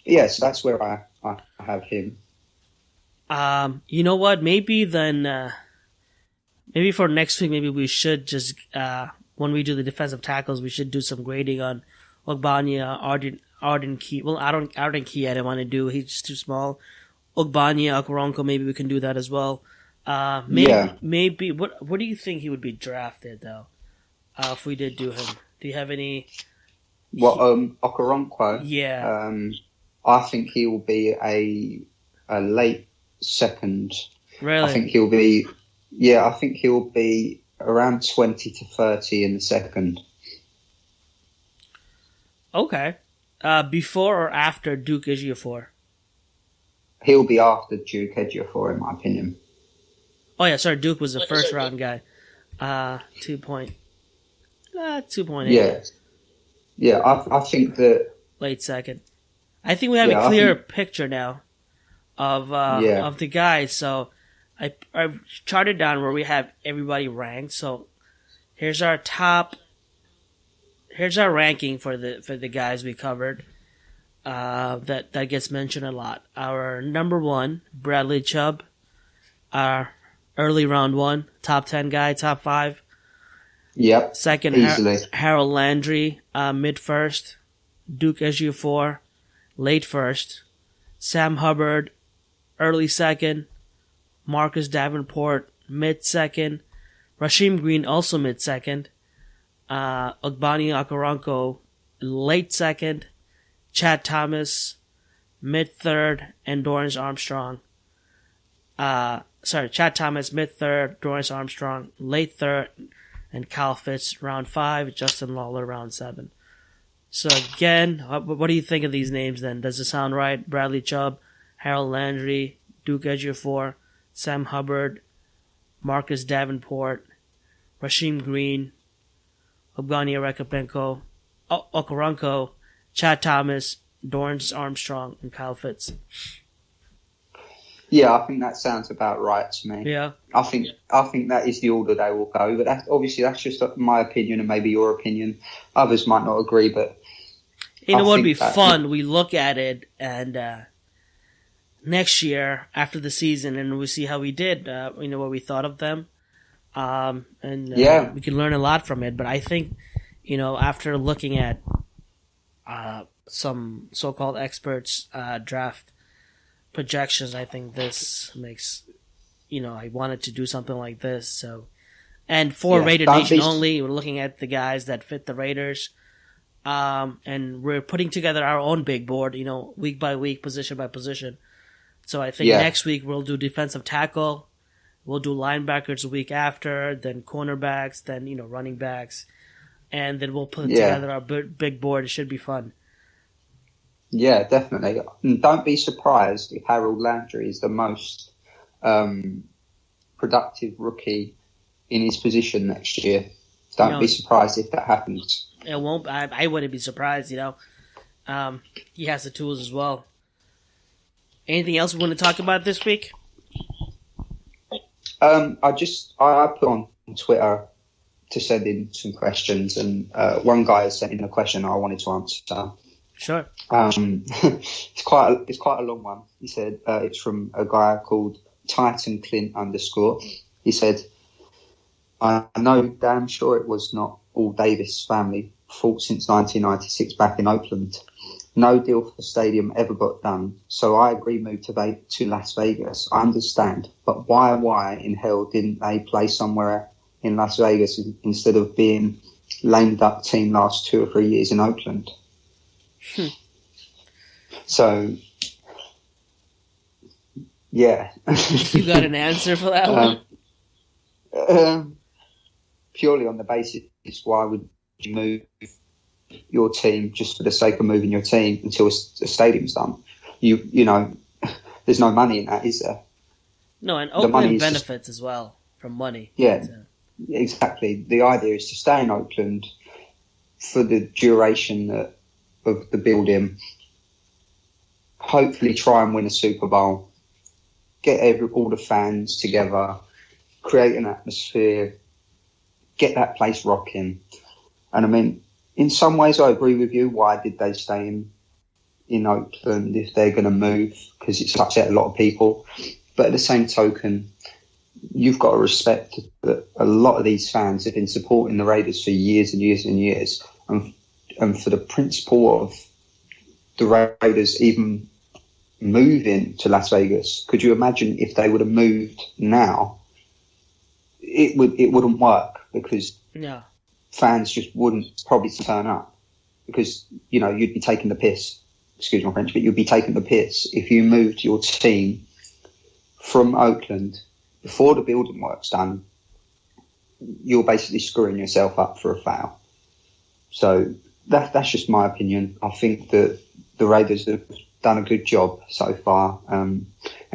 Yeah, so that's where I have him. You know what? Maybe then, maybe for next week, maybe we should just when we do the defensive tackles, we should do some grading on Ogbanya, Arden Key. Well, Arden Key, I don't want to do. He's just too small. Ogbanya, Okoronkwo, maybe we can do that as well. Yeah. Maybe. What do you think he would be drafted though? If we did do him, do you have any? Well, Okoronkwo, Yeah, I think he will be a late second. I really. think he'll be, yeah, I think he'll be around 20 to 30 in the second. Okay. Before or after Duke Ejiofor? He'll be after Duke Ejiofor, in my opinion. Oh yeah, sorry. Duke was the first round guy. 2.8. Yeah, yeah, I think that, Late second. I think we have a yeah, I clear think, picture now yeah, of the guys. So I've charted down where we have everybody ranked. So here's our top. Here's our ranking for the guys we covered. That gets mentioned a lot. Our number one, Bradley Chubb. Our early round one, top 10 guy, top 5. yep, Second, easily. Harold Landry, mid first. Duke Ejiofor, late first. Sam Hubbard, early second. Marcus Davenport, mid second. Rasheem Green, also mid second. Ogbani Okoronkwo, late second. Chad Thomas, mid third. And Dorrance Armstrong. Chad Thomas, mid third. Dorrance Armstrong, late third. And Kyle Fitz, round 5. Justin Lawler, round 7. So again, what do you think of these names then? Does it sound right? Bradley Chubb, Harold Landry, Duke Ejiofor, Sam Hubbard, Marcus Davenport, Rasheem Green, Ogbani Okoronkwo, Chad Thomas, Dorrance Armstrong, and Kyle Fitz. Yeah, I think that sounds about right to me. Yeah. I think that is the order they will go, but that's just my opinion and maybe your opinion. Others might not agree, but You know I what would be think that fun? We look at it and next year after the season and we see how we did, what we thought of them. yeah, We can learn a lot from it. But I think, after looking at some so-called experts' draft projections, I think this makes, I wanted to do something like this. So, and for yeah. Raider Don't Nation be only, we're looking at the guys that fit the Raiders. And we're putting together our own big board, week by week, position by position. So I think yeah, next week we'll do defensive tackle. We'll do linebackers the week after, then cornerbacks, then, running backs. And then we'll put yeah, together our big board. It should be fun. yeah, definitely. And don't be surprised if Harold Landry is the most productive rookie in his position next year. Don't be surprised if that happens. It won't. I wouldn't be surprised. He has the tools as well. Anything else we want to talk about this week? I put on Twitter to send in some questions, and one guy has sent in a question I wanted to answer. Sure. It's quite a long one. He said it's from a guy called Titan Clint _ He said, I know damn sure it was not all Davis family fault since 1996 back in Oakland. No deal for the stadium ever got done, so I agree move to Las Vegas. I understand, but why in hell didn't they play somewhere in Las Vegas instead of being lame duck team last 2 or 3 years in Oakland? So, yeah. You got an answer for that one? Purely on the basis, why would you move your team just for the sake of moving your team until a stadium's done? You know, there's no money in that, is there? No, and The money Oakland is benefits as well from money. Yeah, So, exactly. The idea is to stay in Oakland for the duration of the building. Hopefully, try and win a Super Bowl. Get all the fans together, create an atmosphere, get that place rocking. And I mean, in some ways, I agree with you. Why did they stay in in Oakland if they're going to move, because it's upset a lot of people. But at the same token, you've got to respect that a lot of these fans have been supporting the Raiders for years and years and years. And for the principle of the Raiders even moving to Las Vegas, could you imagine if they would have moved now? It wouldn't work, because fans just wouldn't probably turn up, because you'd be taking the piss. Excuse my French, but you'd be taking the piss if you moved your team from Oakland before the building work's done. You're basically screwing yourself up for a foul. So that's just my opinion. I think that the Raiders have done a good job so far. And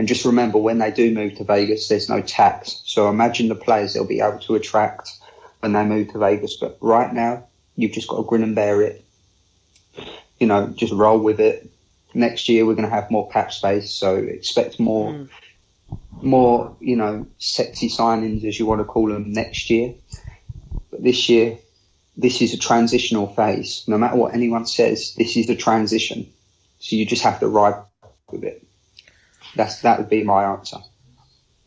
just remember, when they do move to Vegas, there's no tax. So imagine the players they'll be able to attract when they move to Vegas. But right now, you've just got to grin and bear it. Just roll with it. Next year, we're going to have more cap space. So expect more, sexy signings, as you want to call them, next year. But this year, this is a transitional phase. No matter what anyone says, this is the transition. So you just have to ride with it. That would be my answer.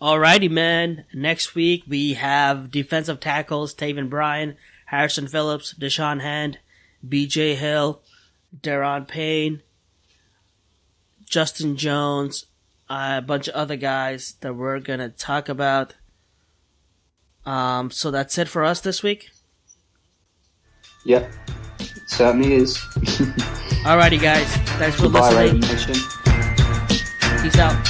Alrighty, man. Next week we have defensive tackles: Taven Bryan, Harrison Phillips, Deshaun Hand, B.J. Hill, Daron Payne, Justin Jones, a bunch of other guys that we're gonna talk about. So that's it for us this week. Yep, it certainly is. Alrighty, guys. Thanks for listening. Peace out.